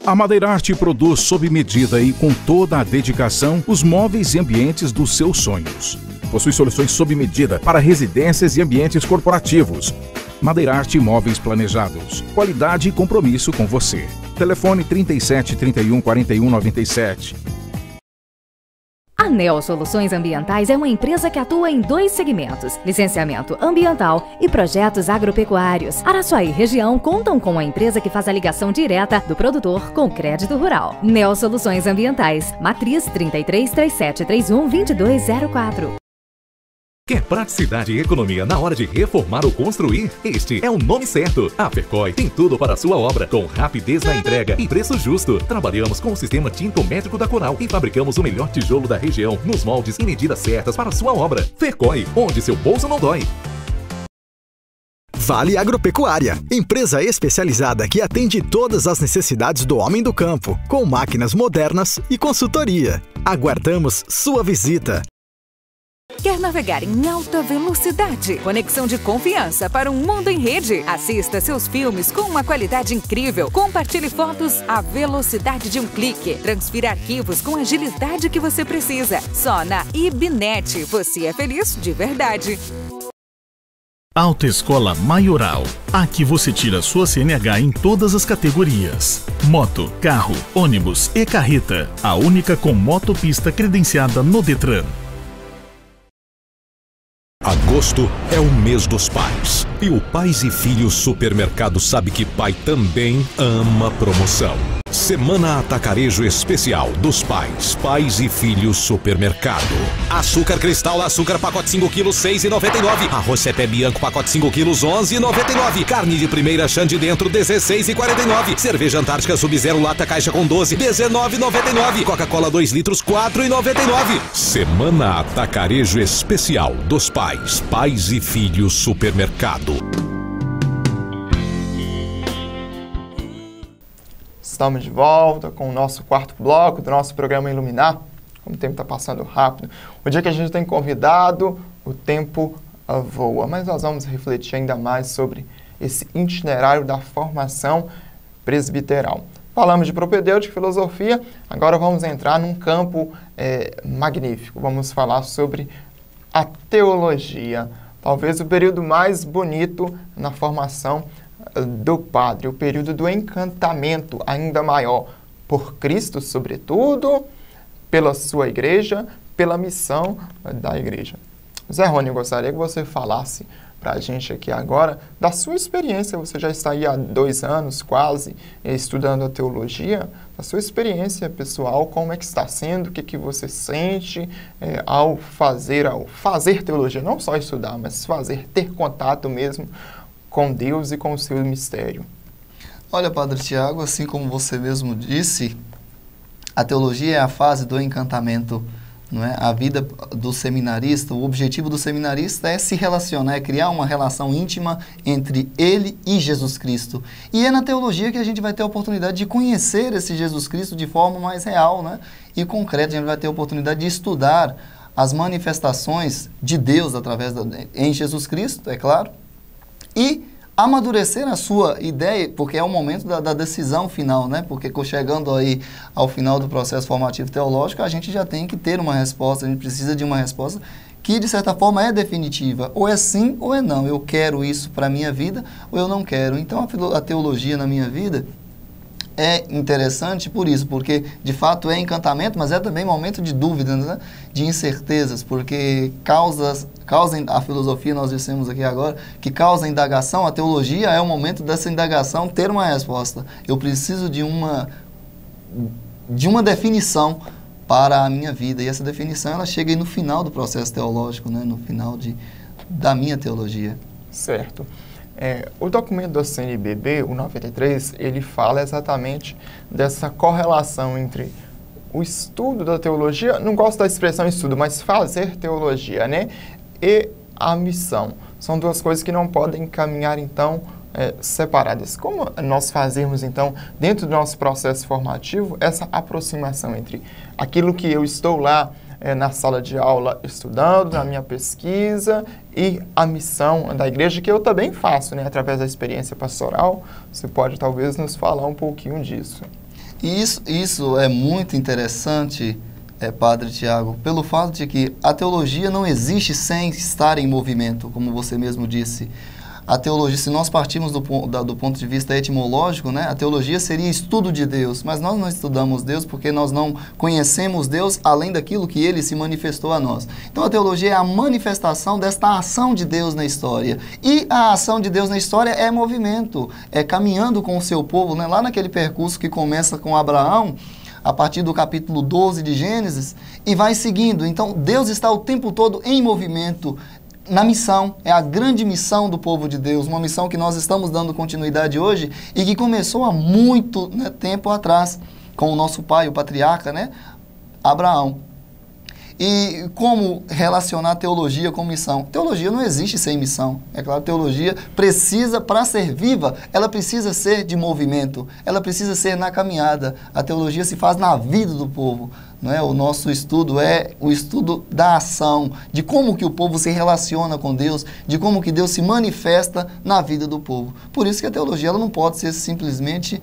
R: A Madeirarte produz sob medida e com toda a dedicação os móveis e ambientes dos seus sonhos. Possui soluções sob medida para residências e ambientes corporativos. Madeirarte Móveis Planejados. Qualidade e compromisso com você. Telefone 37 31 41 97.
S: A Neo Soluções Ambientais é uma empresa que atua em 2 segmentos: licenciamento ambiental e projetos agropecuários. Araçuaí e região contam com a empresa que faz a ligação direta do produtor com crédito rural. Neo Soluções Ambientais, matriz 33 37 31 2204.
H: Quer praticidade e economia na hora de reformar ou construir? Este é o nome certo. A Fercoy tem tudo para a sua obra, com rapidez na entrega e preço justo. Trabalhamos com o sistema tintométrico da Coral e fabricamos o melhor tijolo da região, nos moldes e medidas certas para a sua obra. Fercoy, onde seu bolso não dói.
J: Vale Agropecuária, empresa especializada que atende todas as necessidades do homem do campo, com máquinas modernas e consultoria. Aguardamos sua visita.
G: Quer navegar em alta velocidade? Conexão de confiança para um mundo em rede. Assista seus filmes com uma qualidade incrível. Compartilhe fotos à velocidade de um clique. Transfira arquivos com a agilidade que você precisa. Só na IBNet você é feliz de verdade.
C: Autoescola Maioral. Aqui você tira sua CNH em todas as categorias: moto, carro, ônibus e carreta. A única com motopista credenciada no Detran.
D: Agosto é o mês dos pais. E o Pais e Filhos Supermercado sabe que pai também ama promoção. Semana Atacarejo Especial dos Pais. Pais e Filhos Supermercado. Açúcar Cristal, açúcar pacote 5 kg, 6,99. Arroz Cepé Bianco, pacote 5 kg, 11,99. Carne de primeira Xande dentro, 16,49. Cerveja Antártica Sub-Zero lata caixa com 12, 19,99. Coca-Cola 2 litros, 4,99. Semana Atacarejo Especial dos Pais. Pais e Filhos Supermercado.
A: Estamos de volta com o nosso quarto bloco do nosso programa Iluminar. Como o tempo está passando rápido. O dia que a gente tem convidado, o tempo voa. Mas nós vamos refletir ainda mais sobre esse itinerário da formação presbiteral. Falamos de propedêutica e filosofia, agora vamos entrar num campo magnífico. Vamos falar sobre a teologia. Talvez o período mais bonito na formação do padre, o período do encantamento ainda maior por Cristo, sobretudo, pela sua igreja, pela missão da igreja. Zé Rony, eu gostaria que você falasse para a gente aqui agora da sua experiência. Você já está aí há 2 anos quase estudando a teologia. A sua experiência pessoal, como é que está sendo? O que você sente ao fazer teologia? Não só estudar, mas ter contato mesmo com Deus e com o seu mistério.
L: Olha, Padre Tiago, assim como você mesmo disse, a teologia é a fase do encantamento. Não é? A vida do seminarista, o objetivo do seminarista é se relacionar, é criar uma relação íntima entre ele e Jesus Cristo. E é na teologia que a gente vai ter a oportunidade de conhecer esse Jesus Cristo de forma mais real, né? E concreta. A gente vai ter a oportunidade de estudar as manifestações de Deus em Jesus Cristo, é claro, e amadurecer a sua ideia, porque é o momento da decisão final, né? Porque chegando aí ao final do processo formativo teológico, a gente já tem que ter uma resposta, a gente precisa de uma resposta que, de certa forma, é definitiva. Ou é sim ou é não. Eu quero isso para a minha vida ou eu não quero. Então, a teologia na minha vida é interessante por isso, porque de fato é encantamento, mas é também momento de dúvidas, né? De incertezas, porque causa a filosofia, nós dissemos aqui agora, que causa indagação. A teologia é o momento dessa indagação ter uma resposta. Eu preciso de uma definição para a minha vida, e essa definição ela chega aí no final do processo teológico, né? No final da minha teologia.
A: Certo. O documento da CNBB, o 93, ele fala exatamente dessa correlação entre o estudo da teologia, não gosto da expressão estudo, mas fazer teologia, né? E a missão. São 2 coisas que não podem caminhar, então, separadas. Como nós fazemos, então, dentro do nosso processo formativo, essa aproximação entre aquilo que eu estou lá na sala de aula estudando, na minha pesquisa, e a missão da igreja, que eu também faço, né, através da experiência pastoral? Você pode talvez nos falar um pouquinho disso.
L: Isso é muito interessante, Padre Tiago, pelo fato de que a teologia não existe sem estar em movimento, como você mesmo disse. A teologia, se nós partirmos do ponto de vista etimológico, né, a teologia seria estudo de Deus, mas nós não estudamos Deus porque nós não conhecemos Deus além daquilo que Ele se manifestou a nós. Então a teologia é a manifestação desta ação de Deus na história. E a ação de Deus na história é movimento, é caminhando com o seu povo, né, lá naquele percurso que começa com Abraão, a partir do capítulo 12 de Gênesis, e vai seguindo. Então Deus está o tempo todo em movimento, na missão. É a grande missão do povo de Deus, uma missão que nós estamos dando continuidade hoje e que começou há muito tempo atrás, com o nosso pai, o patriarca, né, Abraão. E como relacionar teologia com missão? Teologia não existe sem missão. É claro, teologia precisa, para ser viva, ela precisa ser de movimento, ela precisa ser na caminhada. A teologia se faz na vida do povo. Não é? O nosso estudo é o estudo da ação, de como que o povo se relaciona com Deus, de como que Deus se manifesta na vida do povo. Por isso que a teologia ela não pode ser simplesmente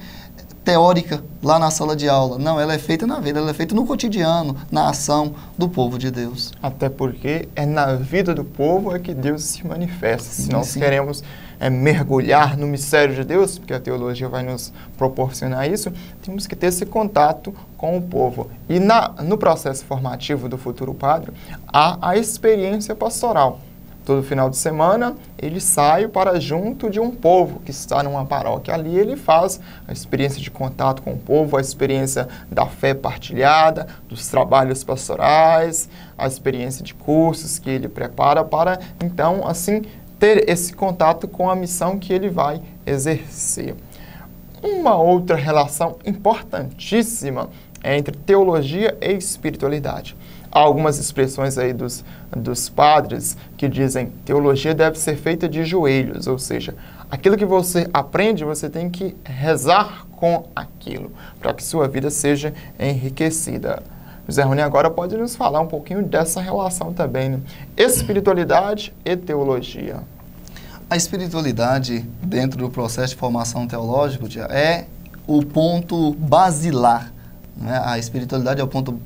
L: teórica lá na sala de aula. Não, ela é feita na vida, ela é feita no cotidiano, na ação do povo de Deus.
A: Até porque é na vida do povo é que Deus se manifesta. Se nós queremos mergulhar no mistério de Deus, porque a teologia vai nos proporcionar isso, temos que ter esse contato com o povo. E no processo formativo do futuro padre, há a experiência pastoral. Todo final de semana, ele sai para junto de um povo que está numa paróquia. Ali ele faz a experiência de contato com o povo, a experiência da fé partilhada, dos trabalhos pastorais, a experiência de cursos que ele prepara para, então, assim, ter esse contato com a missão que ele vai exercer. Uma outra relação importantíssima é entre teologia e espiritualidade. Há algumas expressões aí dos padres que dizem teologia deve ser feita de joelhos, ou seja, aquilo que você aprende, você tem que rezar com aquilo, para que sua vida seja enriquecida. Zé Rony agora pode nos falar um pouquinho dessa relação também, né? Espiritualidade e teologia.
L: A espiritualidade, dentro do processo de formação teológica, é o ponto basilar, né? A espiritualidade é o ponto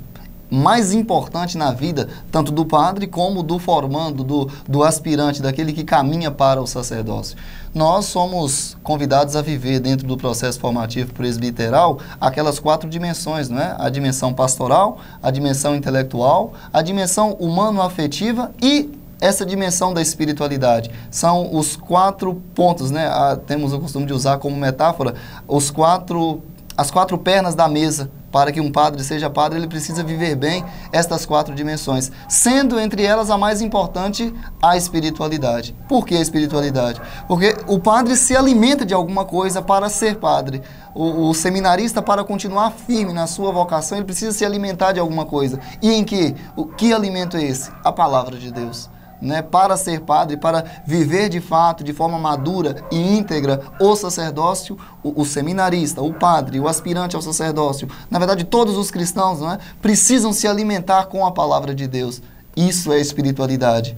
L: mais importante na vida, tanto do padre como do formando, do aspirante, daquele que caminha para o sacerdócio. Nós somos convidados a viver dentro do processo formativo presbiteral aquelas 4 dimensões, não é? A dimensão pastoral, a dimensão intelectual, a dimensão humano-afetiva e essa dimensão da espiritualidade. São os 4 pontos, né? Temos o costume de usar como metáfora as 4 pernas da mesa. Para que um padre seja padre, ele precisa viver bem estas 4 dimensões, sendo entre elas a mais importante a espiritualidade. Por que a espiritualidade? Porque o padre se alimenta de alguma coisa para ser padre. O seminarista, para continuar firme na sua vocação, ele precisa se alimentar de alguma coisa. E em que? Que alimento é esse? A palavra de Deus. Né, para ser padre, para viver de fato, de forma madura e íntegra, o sacerdócio, o seminarista, o padre, o aspirante ao sacerdócio, na verdade todos os cristãos, não é, precisam se alimentar com a palavra de Deus. Isso é espiritualidade.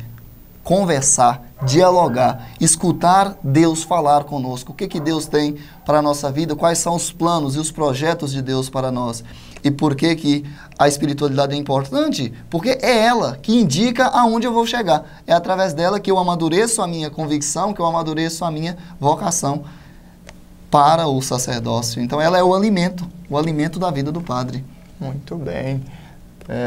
L: Conversar, dialogar, escutar Deus falar conosco. O que Deus tem para a nossa vida, quais são os planos e os projetos de Deus para nós. E por que a espiritualidade é importante? Porque é ela que indica aonde eu vou chegar. É através dela que eu amadureço a minha convicção, que eu amadureço a minha vocação para o sacerdócio. Então ela é o alimento da vida do padre.
A: Muito bem.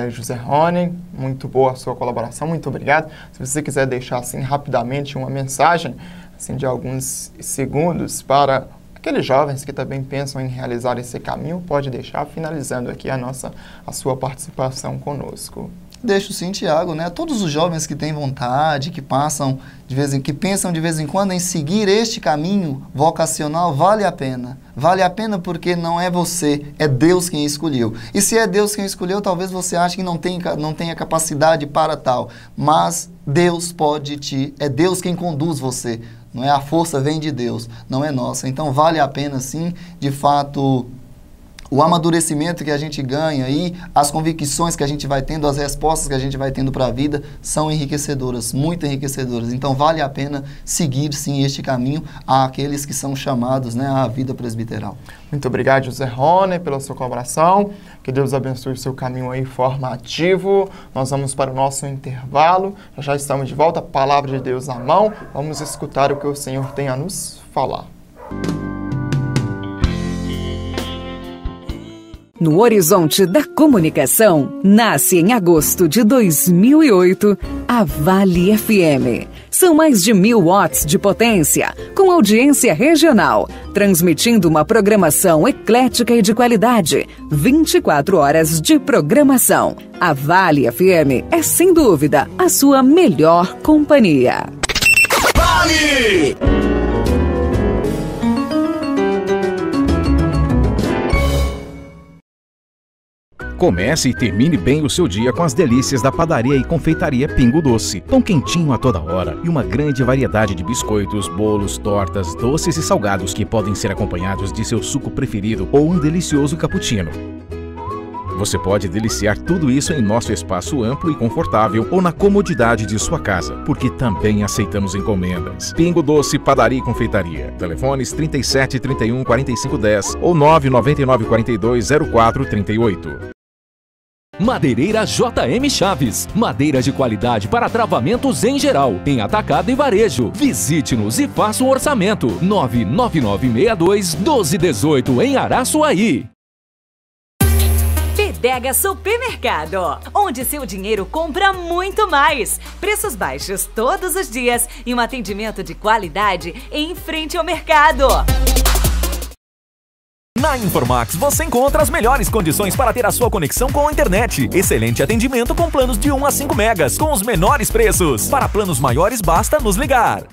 A: José Rony, muito boa a sua colaboração, muito obrigado. Se você quiser deixar assim rapidamente uma mensagem assim, de alguns segundos para aqueles jovens que também pensam em realizar esse caminho, pode deixar, finalizando aqui a sua participação conosco.
L: Deixo sim, Tiago, né? Todos os jovens que têm vontade, que pensam de vez em quando em seguir este caminho vocacional, vale a pena. Vale a pena porque não é você, é Deus quem escolheu. E se é Deus quem escolheu, talvez você ache que não tenha capacidade para tal. Mas Deus é Deus quem conduz você. Não é? A força vem de Deus, não é nossa. Então vale a pena sim, de fato, o amadurecimento que a gente ganha e as convicções que a gente vai tendo, as respostas que a gente vai tendo para a vida são enriquecedoras, muito enriquecedoras. Então vale a pena seguir sim este caminho àqueles que são chamados, né, à vida presbiteral.
A: Muito obrigado, José Rony, pela sua colaboração. Que Deus abençoe o seu caminho aí formativo. Nós vamos para o nosso intervalo. Já estamos de volta, palavra de Deus à mão. Vamos escutar o que o Senhor tem a nos falar.
G: No horizonte da comunicação, nasce em agosto de 2008 a Vale FM. São mais de 1000 watts de potência, com audiência regional, transmitindo uma programação eclética e de qualidade. 24 horas de programação. A Vale FM é, sem dúvida, a sua melhor companhia.
N: Vale!
R: Comece e termine bem o seu dia com as delícias da padaria e confeitaria Pingo Doce. Pão quentinho a toda hora e uma grande variedade de biscoitos, bolos, tortas, doces e salgados que podem ser acompanhados de seu suco preferido ou um delicioso cappuccino. Você pode deliciar tudo isso em nosso espaço amplo e confortável ou na comodidade de sua casa, porque também aceitamos encomendas. Pingo Doce, Padaria e Confeitaria. Telefones 37 31 45 10 ou 999 42 04 38.
H: Madeireira JM Chaves. Madeira de qualidade para travamentos em geral, em atacado e varejo. Visite-nos e faça um orçamento. 99962 1218 em Araçuaí.
T: Pedega Supermercado, onde seu dinheiro compra muito mais. Preços baixos todos os dias e um atendimento de qualidade em frente ao mercado.
H: Na Informax você encontra as melhores condições para ter a sua conexão com a internet. Excelente atendimento com planos de 1 a 5 megas, com os menores preços. Para planos maiores basta nos ligar.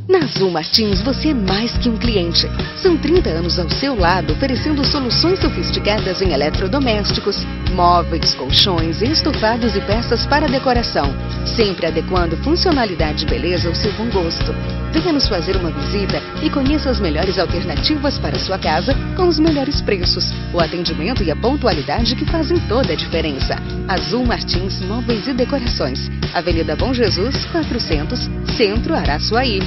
U: Na Azul Martins, você é mais que um cliente. São 30 anos ao seu lado, oferecendo soluções sofisticadas em eletrodomésticos, móveis, colchões, estofados e peças para decoração, sempre adequando funcionalidade e beleza ao seu bom gosto. Venha nos fazer uma visita e conheça as melhores alternativas para sua casa com os melhores preços, o atendimento e a pontualidade que fazem toda a diferença. Azul Martins Móveis e Decorações, Avenida Bom Jesus, 400, Centro, Araçuaí.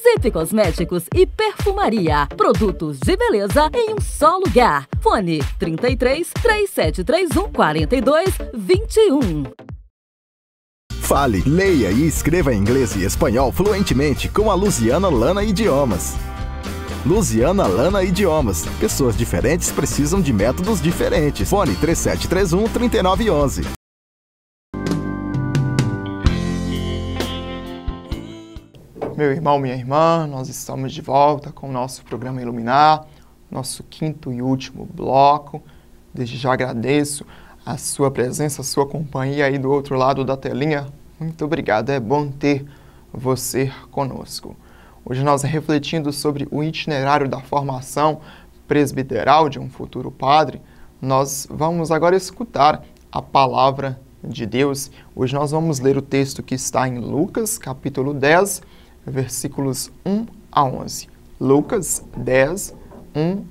F: Zip Cosméticos e Perfumaria. Produtos de beleza em um só lugar. Fone 33 3731 4221.
J: Fale, leia e escreva inglês e espanhol fluentemente com a Luziana Lana Idiomas. Luziana Lana Idiomas. Pessoas diferentes precisam de métodos diferentes. Fone 3731 3911.
A: Meu irmão, minha irmã, nós estamos de volta com o nosso programa Iluminar, nosso quinto e último bloco. Desde já agradeço a sua presença, a sua companhia aí do outro lado da telinha. Muito obrigado, é bom ter você conosco. Hoje nós refletindo sobre o itinerário da formação presbiteral de um futuro padre, nós vamos agora escutar a palavra de Deus. Hoje nós vamos ler o texto que está em Lucas, capítulo 10, versículos 1 a 11. Lucas 10, 1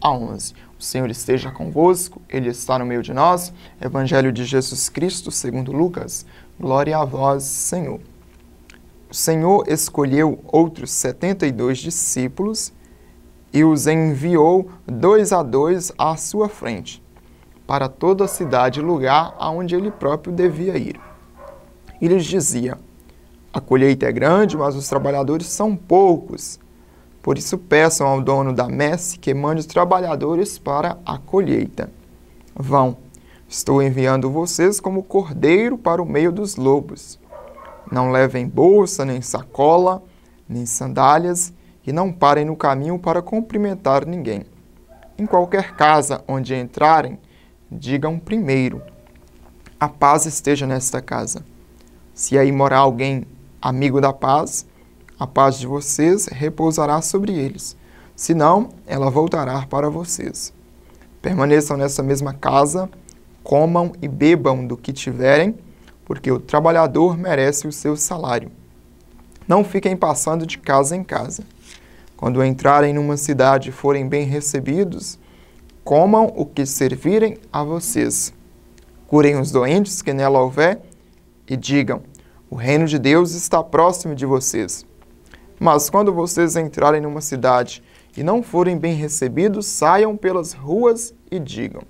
A: a 11. O Senhor esteja convosco, Ele está no meio de nós. Evangelho de Jesus Cristo, segundo Lucas. Glória a vós, Senhor. O Senhor escolheu outros 72 discípulos e os enviou 2 a 2 à sua frente, para toda a cidade e lugar aonde ele próprio devia ir. E lhes dizia: a colheita é grande, mas os trabalhadores são poucos. Por isso peçam ao dono da messe que mande os trabalhadores para a colheita. Vão, estou enviando vocês como cordeiro para o meio dos lobos. Não levem bolsa, nem sacola, nem sandálias, e não parem no caminho para cumprimentar ninguém. Em qualquer casa onde entrarem, digam primeiro: a paz esteja nesta casa. Se aí morar alguém amigo da paz, a paz de vocês repousará sobre eles. Senão, ela voltará para vocês. Permaneçam nessa mesma casa, comam e bebam do que tiverem, porque o trabalhador merece o seu salário. Não fiquem passando de casa em casa. Quando entrarem numa cidade e forem bem recebidos, comam o que servirem a vocês. Curem os doentes que nela houver e digam: o reino de Deus está próximo de vocês. Mas quando vocês entrarem numa cidade e não forem bem recebidos, saiam pelas ruas e digam: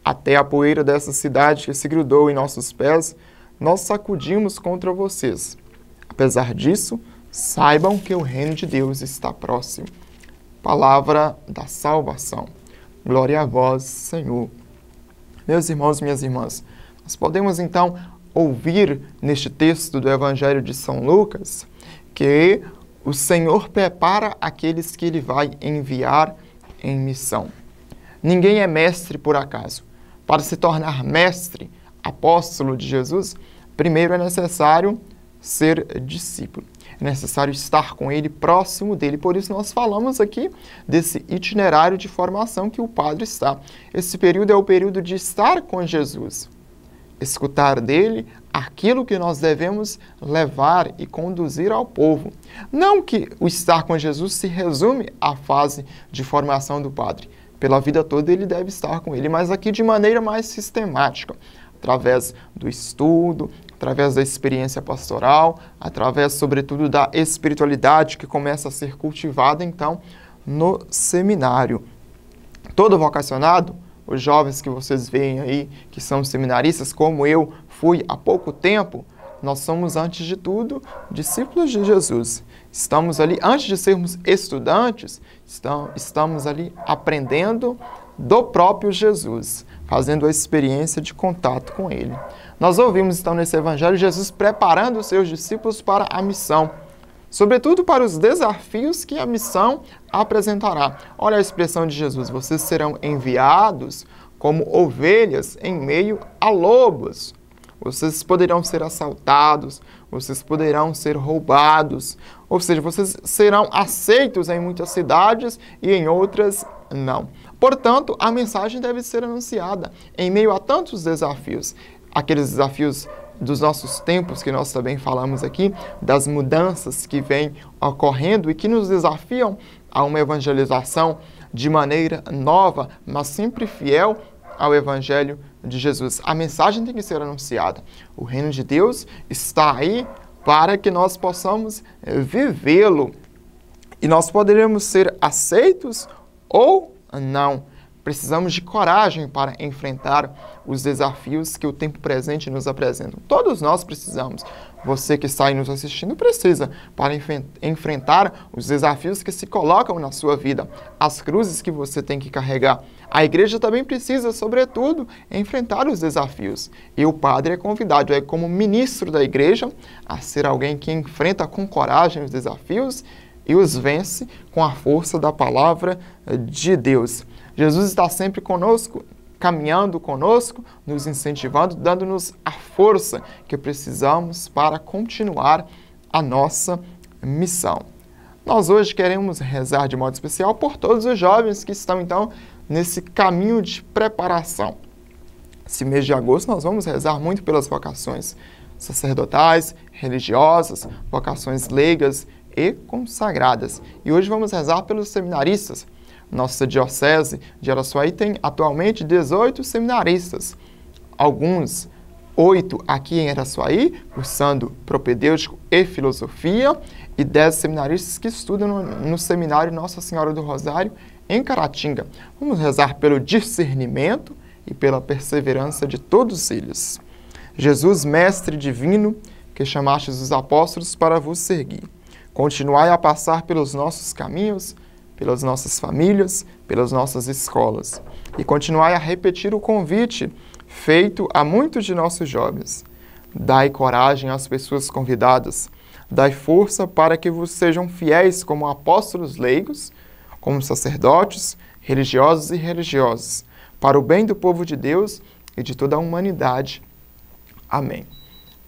A: até a poeira dessa cidade que se grudou em nossos pés, nós sacudimos contra vocês. Apesar disso, saibam que o reino de Deus está próximo. Palavra da salvação. Glória a vós, Senhor. Meus irmãos e minhas irmãs, nós podemos então ouvir neste texto do Evangelho de São Lucas que o Senhor prepara aqueles que Ele vai enviar em missão. Ninguém é mestre por acaso. Para se tornar mestre, apóstolo de Jesus, primeiro é necessário ser discípulo. É necessário estar com Ele, próximo dEle. Por isso nós falamos aqui desse itinerário de formação que o padre está. Esse período é o período de estar com Jesus. Escutar dele aquilo que nós devemos levar e conduzir ao povo. Não que o estar com Jesus se resume à fase de formação do padre. Pela vida toda ele deve estar com ele, mas aqui de maneira mais sistemática, através do estudo, através da experiência pastoral, através, sobretudo, da espiritualidade que começa a ser cultivada, então, no seminário. Todo vocacionado, os jovens que vocês veem aí, que são seminaristas, como eu fui há pouco tempo, nós somos, antes de tudo, discípulos de Jesus. Estamos ali, antes de sermos estudantes, estamos ali aprendendo do próprio Jesus, fazendo a experiência de contato com Ele. Nós ouvimos, então, nesse Evangelho, Jesus preparando os seus discípulos para a missão, sobretudo para os desafios que a missão apresentará. Olha a expressão de Jesus: vocês serão enviados como ovelhas em meio a lobos. Vocês poderão ser assaltados, vocês poderão ser roubados, ou seja, vocês serão aceitos em muitas cidades e em outras não. Portanto, a mensagem deve ser anunciada em meio a tantos desafios. Aqueles desafios dos nossos tempos, que nós também falamos aqui, das mudanças que vêm ocorrendo e que nos desafiam a uma evangelização de maneira nova, mas sempre fiel ao Evangelho de Jesus. A mensagem tem que ser anunciada. O reino de Deus está aí para que nós possamos vivê-lo. E nós poderemos ser aceitos ou não. Precisamos de coragem para enfrentar os desafios que o tempo presente nos apresenta. Todos nós precisamos. Você que está aí nos assistindo precisa para enfrentar os desafios que se colocam na sua vida, as cruzes que você tem que carregar. A igreja também precisa, sobretudo, enfrentar os desafios. E o padre é convidado, como ministro da igreja, a ser alguém que enfrenta com coragem os desafios e os vence com a força da palavra de Deus. Jesus está sempre conosco, caminhando conosco, nos incentivando, dando-nos a força que precisamos para continuar a nossa missão. Nós hoje queremos rezar de modo especial por todos os jovens que estão, então, nesse caminho de preparação. Esse mês de agosto nós vamos rezar muito pelas vocações sacerdotais, religiosas, vocações leigas e consagradas. E hoje vamos rezar pelos seminaristas. Nossa diocese de Araçuaí tem atualmente 18 seminaristas. Alguns, 8 aqui em Araçuaí, cursando propedêutico e filosofia, e 10 seminaristas que estudam no seminário Nossa Senhora do Rosário, em Caratinga. Vamos rezar pelo discernimento e pela perseverança de todos eles. Jesus, Mestre Divino, que chamastes os apóstolos para vos seguir, continuai a passar pelos nossos caminhos, pelas nossas famílias, pelas nossas escolas. E continuai a repetir o convite feito a muitos de nossos jovens. Dai coragem às pessoas convidadas. Dai força para que vos sejam fiéis como apóstolos leigos, como sacerdotes, religiosos e religiosas, para o bem do povo de Deus e de toda a humanidade. Amém.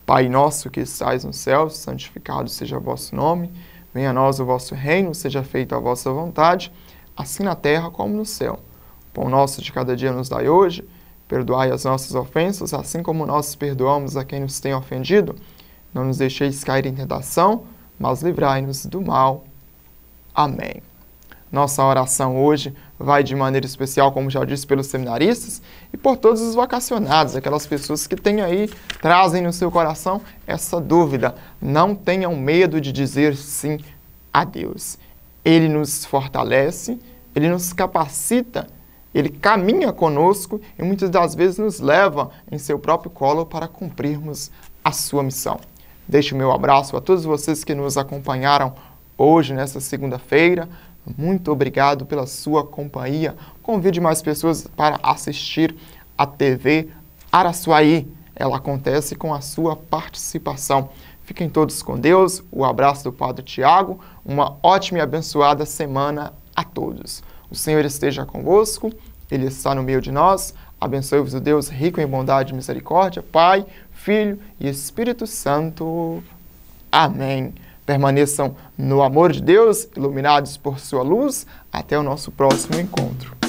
A: Pai nosso que estais no céu, santificado seja o vosso nome. Venha a nós o vosso reino, seja feita a vossa vontade, assim na terra como no céu. O pão nosso de cada dia nos dai hoje, perdoai as nossas ofensas, assim como nós perdoamos a quem nos tem ofendido. Não nos deixeis cair em tentação, mas livrai-nos do mal. Amém. Nossa oração hoje vai de maneira especial, como já disse, pelos seminaristas e por todos os vocacionados, aquelas pessoas que têm aí, trazem no seu coração essa dúvida. Não tenham medo de dizer sim a Deus. Ele nos fortalece, Ele nos capacita, Ele caminha conosco e muitas das vezes nos leva em seu próprio colo para cumprirmos a sua missão. Deixo o meu abraço a todos vocês que nos acompanharam hoje, nesta segunda-feira. Muito obrigado pela sua companhia. Convide mais pessoas para assistir a TV Araçuaí. Ela acontece com a sua participação. Fiquem todos com Deus. O abraço do Padre Tiago. Uma ótima e abençoada semana a todos. O Senhor esteja convosco. Ele está no meio de nós. Abençoe-vos o Deus rico em bondade e misericórdia, Pai, Filho e Espírito Santo. Amém. Permaneçam no amor de Deus, iluminados por sua luz. Até o nosso próximo encontro.